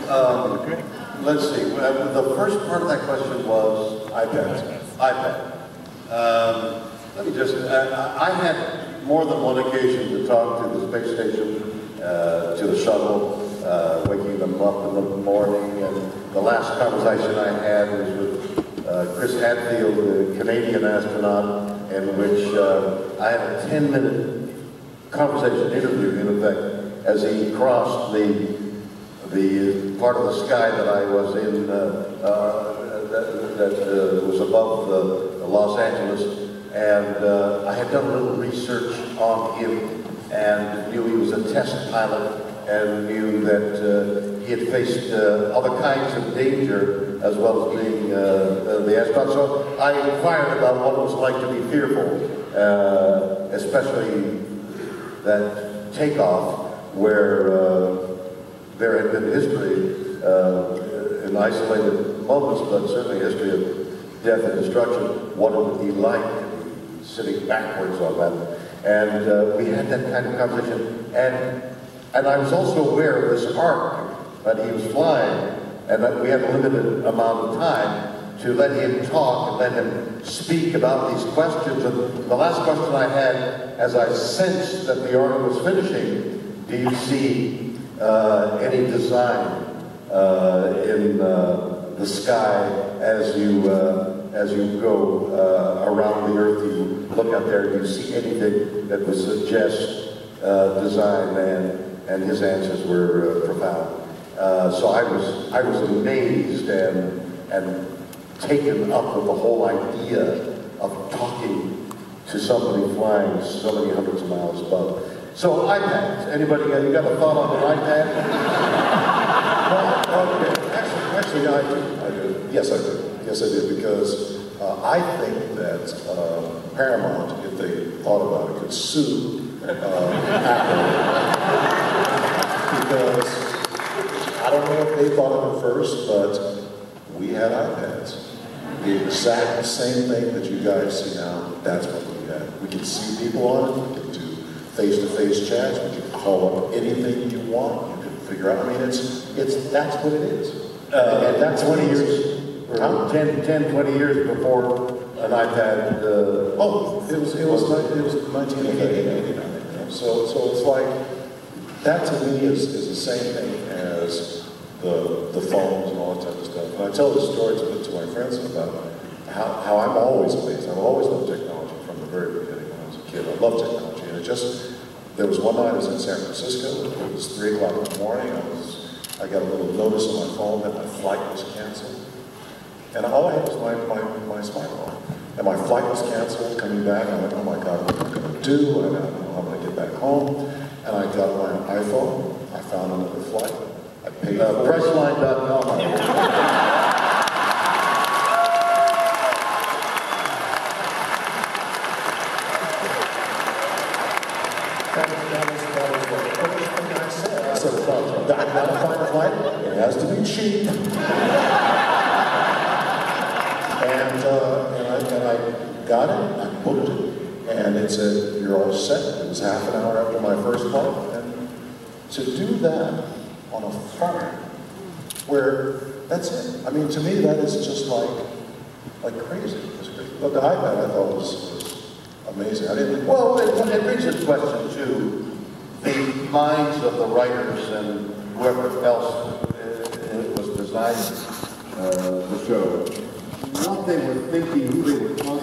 Let's see. The first part of that question was iPad. Let me just. I had more than one occasion to talk to the space station, to the shuttle, waking them up in the morning. And the last conversation I had was with Chris Hadfield, the Canadian astronaut, in which I had a 10-minute conversation interview, in effect, as he crossed the part of the sky that I was in, that was above Los Angeles, and I had done a little research on him and knew he was a test pilot and knew that he had faced other kinds of danger as well as being the astronaut. So I inquired about what it was like to be fearful, especially that takeoff where there had been history in isolated moments, but certainly a history of death and destruction. What it would be like sitting backwards on that. And we had that kind of conversation. And I was also aware of this arc that he was flying, and that we had a limited amount of time to let him talk and let him speak about these questions. And the last question I had, as I sensed that the arc was finishing, do you see any design in the sky as you go around the Earth? You look out there, do you see anything that would suggest design? And his answers were profound. So I was amazed and taken up with the whole idea of talking to somebody flying so many hundreds of miles above. So iPads, anybody, you got a thought on an iPad? Well, okay. Actually, I do. Yes, I do. Yes, I do, because I think that Paramount, if they thought about it, could sue Apple. Because I don't know if they thought of it first, but we had iPads. The exact same thing that you guys see now, that's what we had. We can see people on it, we can do face-to-face chats, we can call up anything you want, you can figure out, I mean, that's what it is. And that's 20 years, or 10, 20 years before an iPad. It was 1989. So it's like, that to me is the same thing as the phones and all that type of stuff. And I tell this story to my friends about how I'm always amazed. I've always loved technology from the very beginning when I was a kid. I love technology. And there was one night I was in San Francisco. It was 3 o'clock in the morning. I got a little notice on my phone that my flight was canceled. And all I had was my smartphone. And my flight was canceled, coming back. I'm like, oh my God, what am I going to do? I don't know how I'm going to get back home. And I got my iPhone. I found another flight. I paid Pressline.com. That was the first thing I said. I said, I've got to find a flight. It has to be cheap. And I got it. I booked it. And it said, you're all set. It was half an hour after my first flight. And to do that on a phone, where that's it. I mean, to me, that is just like crazy. But the iPad, I thought was amazing. I didn't. Well, it brings a question to the minds of the writers and whoever else was designing the show. What they were thinking, who they were talking